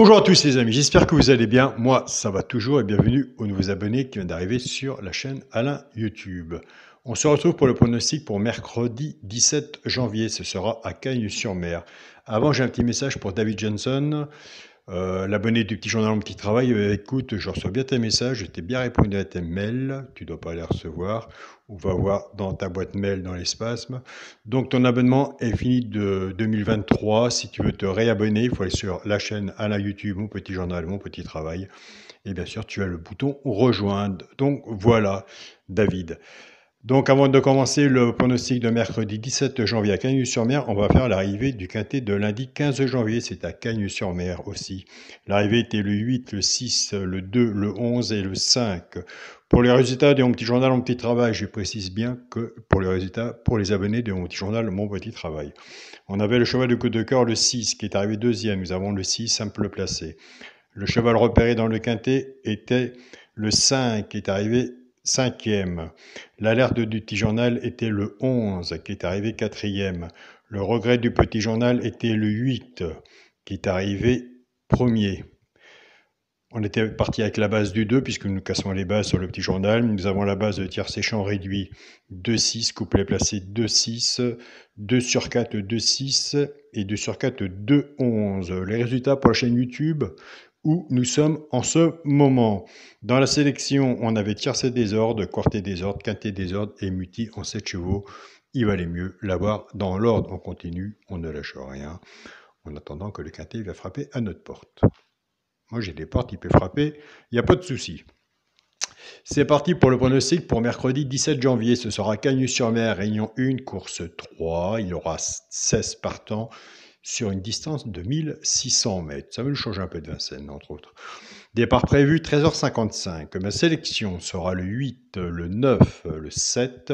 Bonjour à tous les amis, j'espère que vous allez bien. Moi, ça va toujours et bienvenue aux nouveaux abonnés qui viennent d'arriver sur la chaîne Alain YouTube. On se retrouve pour le pronostic pour mercredi 17 janvier. Ce sera à Cagnes-sur-Mer. Avant, j'ai un petit message pour David Johnson, l'abonné du petit journal Mon Petit Travail. Écoute, je reçois bien tes messages, je t'ai bien répondu à tes mails, tu ne dois pas les recevoir, ou va voir dans ta boîte mail dans l'espace. Donc ton abonnement est fini de 2023. Si tu veux te réabonner, il faut aller sur la chaîne Alain YouTube, Mon Petit Journal, Mon Petit Travail. Et bien sûr, tu as le bouton rejoindre. Donc voilà, David. Donc avant de commencer le pronostic de mercredi 17 janvier à Cagnes-sur-Mer, on va faire l'arrivée du quintet de lundi 15 janvier, c'est à Cagnes-sur-Mer aussi. L'arrivée était le 8, le 6, le 2, le 11 et le 5. Pour les résultats de Mon Petit Journal, Mon Petit Travail, je précise bien que pour les résultats, pour les abonnés de Mon Petit Journal, Mon Petit Travail. On avait le cheval de coup de cœur, le 6, qui est arrivé deuxième. Nous avons le 6, simple placé. Le cheval repéré dans le quintet était le 5, qui est arrivé cinquième. L'alerte du petit journal était le 11, qui est arrivé quatrième. Le regret du petit journal était le 8, qui est arrivé premier. On était parti avec la base du 2, puisque nous cassons les bases sur le petit journal. Nous avons la base de tiers séchant réduit 2-6, couplet placé 2-6, 2 sur 4, 2-6 et 2 sur 4, 2-11. Les résultats pour la chaîne YouTube où nous sommes en ce moment. Dans la sélection, on avait tiercé désordre, quartet désordre, quintet désordre et muti en 7 chevaux. Il valait mieux l'avoir dans l'ordre. On continue, on ne lâche rien, en attendant que le quintet va frapper à notre porte. Moi, j'ai des portes, il peut frapper, il n'y a pas de souci. C'est parti pour le pronostic pour mercredi 17 janvier. Ce sera Cagnes-sur-Mer, réunion 1, course 3. Il y aura 16 partants sur une distance de 1600 mètres. Ça va nous changer un peu de Vincennes, entre autres. Départ prévu 13h55. Ma sélection sera le 8, le 9, le 7,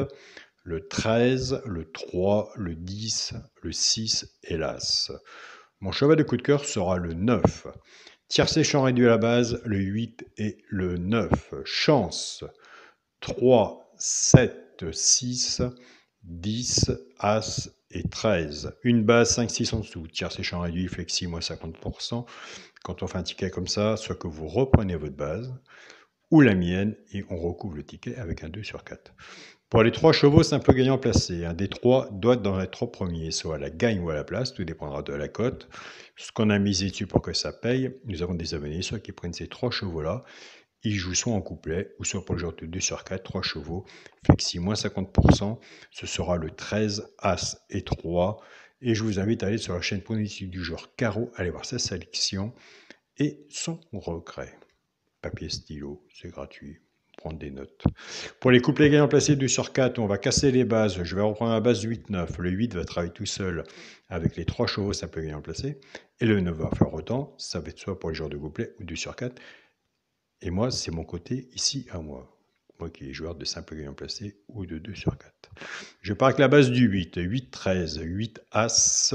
le 13, le 3, le 10, le 6 et l'As. Mon cheval de coup de cœur sera le 9. Tiercé champ réduit à la base, le 8 et le 9. Chance, 3, 7, 6, 10, As et 13. Une base 5, 6 en dessous. Tiercé champ réduit, flexi, moins 50%. Quand on fait un ticket comme ça, soit que vous reprenez votre base, ou la mienne, et on recouvre le ticket avec un 2 sur 4. Pour les 3 chevaux simple gagnant placé, un des 3 doit être dans les 3 premiers, soit à la gagne ou à la place, tout dépendra de la cote. Ce qu'on a misé dessus pour que ça paye, nous avons des abonnés, soit qui prennent ces 3 chevaux-là, ils jouent soit en couplet, ou soit pour le genre de 2 sur 4, 3 chevaux, flexi moins 50%, ce sera le 13, As et 3. Et je vous invite à aller sur la chaîne pronostic du genre Carreau, aller voir sa sélection et son regret. Papier stylo, c'est gratuit. Prendre des notes. Pour les couplets gagnants placés 2 sur 4, on va casser les bases. Je vais reprendre la base 8-9. Le 8 va travailler tout seul avec les 3 chevaux simple gagnant placés. Et le 9 va faire autant. Ça va être soit pour les joueurs de couplet ou 2 sur 4. Et moi, c'est mon côté ici à moi. Moi qui est joueur de simple gagnant placé ou de 2 sur 4. Je pars avec la base du 8. 8-13, 8 As,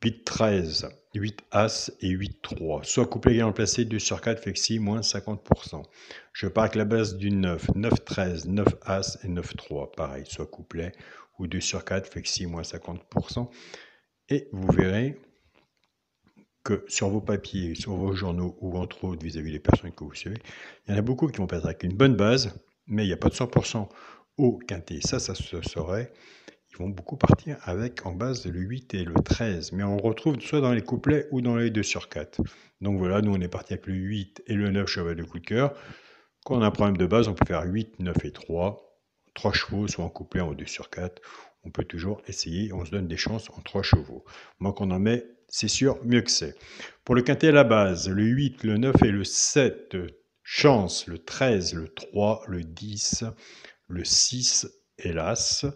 8-13, 8 As et 8-3. Soit couplet gagnant placé 2 sur 4, flexi, moins 50%. Je pars avec la base du 9, 9-13, 9 As et 9-3. Pareil, soit couplet ou 2 sur 4, flexi, moins 50%. Et vous verrez que sur vos papiers, sur vos journaux ou entre autres vis-à-vis des personnes que vous suivez, il y en a beaucoup qui vont perdre avec une bonne base, mais il n'y a pas de 100% au quintet. Ça se saurait. Ils vont beaucoup partir avec en base le 8 et le 13. Mais on retrouve soit dans les couplets ou dans les 2 sur 4. Donc voilà, nous on est parti avec le 8 et le 9 cheval de coup de cœur. Quand on a un problème de base, on peut faire 8, 9 et 3. 3 chevaux, soit en couplet ou en 2 sur 4. On peut toujours essayer, on se donne des chances en 3 chevaux. Moi qu'on en met, c'est sûr, mieux que c'est. Pour le quintet à la base, le 8, le 9 et le 7. Chance, le 13, le 3, le 10, le 6 et l'As.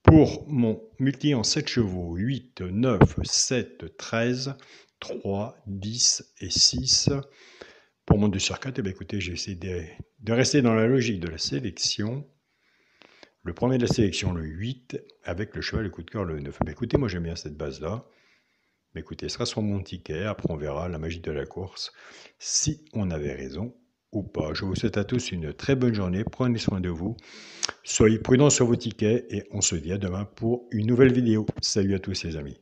Pour mon multi en 7 chevaux, 8, 9, 7, 13, 3, 10 et 6. Pour mon 2 sur 4, eh bien, écoutez, j'ai essayé de rester dans la logique de la sélection. Le premier de la sélection, le 8, avec le cheval, le coup de cœur, le 9. Eh bien, écoutez, moi j'aime bien cette base-là. Mais écoutez, ce sera sur mon ticket. Après, on verra la magie de la course, si on avait raison ou pas. Je vous souhaite à tous une très bonne journée. Prenez soin de vous. Soyez prudents sur vos tickets et on se dit à demain pour une nouvelle vidéo. Salut à tous les amis.